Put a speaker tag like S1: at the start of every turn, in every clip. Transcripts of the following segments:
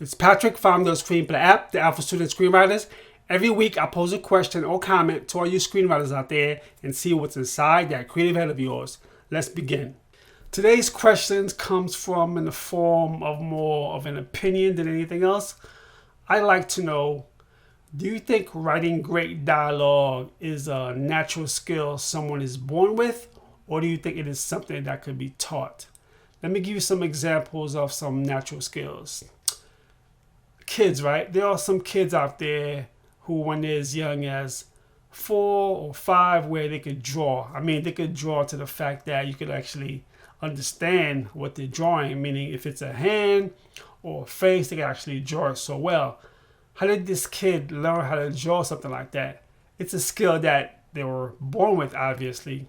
S1: It's Patrick, founder of the Screenplay app, the app for student screenwriters. Every week I pose a question or comment to all you screenwriters out there and see what's inside that creative head of yours. Let's begin. Today's questions comes from in the form of more of an opinion than anything else. I'd like to know, do you think writing great dialogue is a natural skill someone is born with, or do you think it is something that could be taught? Let me give you some examples of some natural skills. Kids, right? There are some kids out there who, when they're as young as 4 or 5, where they could draw. They could draw to the fact that you could actually understand what they're drawing, meaning if it's a hand or a face, they can actually draw it so well. How did this kid learn how to draw something like that? It's a skill that they were born with, obviously.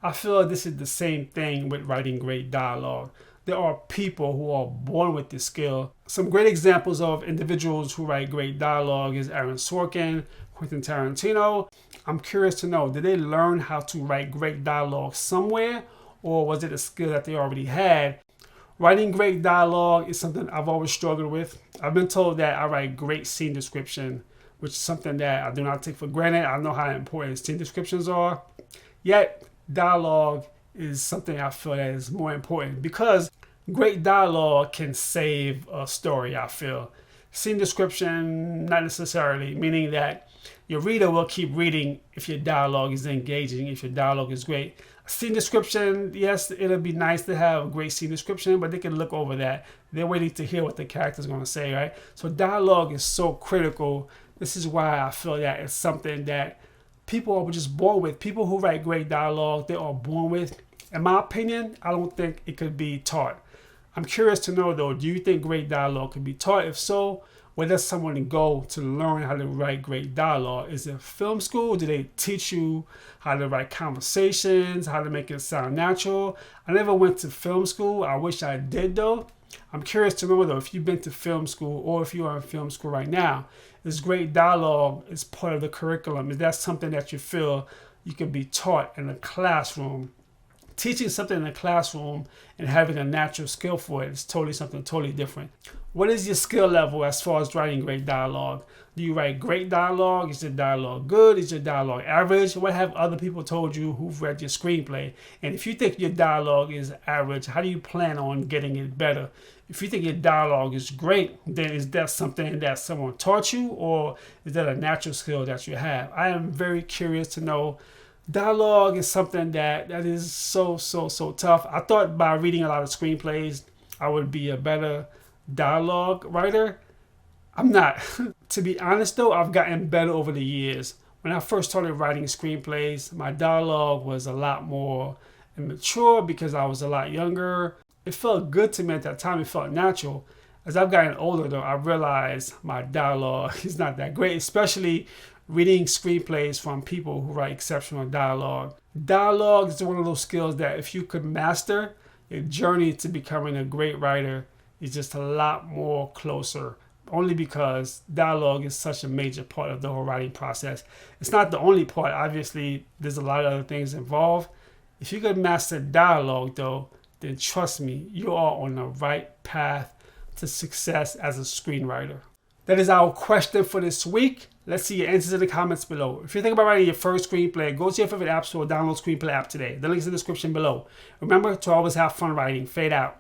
S1: I feel this is the same thing with writing great dialogue. There are people who are born with this skill. Some great examples of individuals who write great dialogue is Aaron Sorkin, Quentin Tarantino. I'm curious to know, did they learn how to write great dialogue somewhere, or was it a skill that they already had? Writing great dialogue is something I've always struggled with. I've been told that I write great scene description, which is something that I do not take for granted. I know how important scene descriptions are. Yet, dialogue is something I feel that is more important because great dialogue can save a story, I feel. Scene description, not necessarily, meaning that your reader will keep reading if your dialogue is engaging, if your dialogue is great. Scene description, yes, it'll be nice to have a great scene description, but they can look over that. They're waiting to hear what the character's going to say, right? So dialogue is so critical. This is why I feel that it's something that people are just born with. People who write great dialogue, they are born with. In my opinion, I don't think it could be taught. I'm curious to know though, do you think great dialogue could be taught? If so, where does someone go to learn how to write great dialogue? Is it film school? Do they teach you how to write conversations, how to make it sound natural? I never went to film school. I wish I did though. I'm curious to know though, if you've been to film school or if you are in film school right now, is great dialogue is part of the curriculum? Is that something that you feel you can be taught in a classroom? Teaching something in a classroom and having a natural skill for it is totally something totally different. What is your skill level as far as writing great dialogue? Do you write great dialogue? Is your dialogue good? Is your dialogue average? What have other people told you who've read your screenplay? And if you think your dialogue is average, how do you plan on getting it better? If you think your dialogue is great, then is that something that someone taught you, or is that a natural skill that you have? I am very curious to know. Dialogue is something that is so tough. I thought by reading a lot of screenplays, I would be a better dialogue writer. I'm not. To be honest though, I've gotten better over the years. When I first started writing screenplays, my dialogue was a lot more immature because I was a lot younger. It felt good to me at that time. It felt natural. As I've gotten older though, I realized my dialogue is not that great, especially reading screenplays from people who write exceptional dialogue. Dialogue is one of those skills that if you could master, your journey to becoming a great writer is just a lot more closer. Only because dialogue is such a major part of the whole writing process. It's not the only part. Obviously, there's a lot of other things involved. If you could master dialogue though, then trust me, you are on the right path to success as a screenwriter. That is our question for this week. Let's see your answers in the comments below. If you're thinking about writing your first screenplay, go to your favorite app store, download Screenplay app today. The link's in the description below. Remember to always have fun writing. Fade out.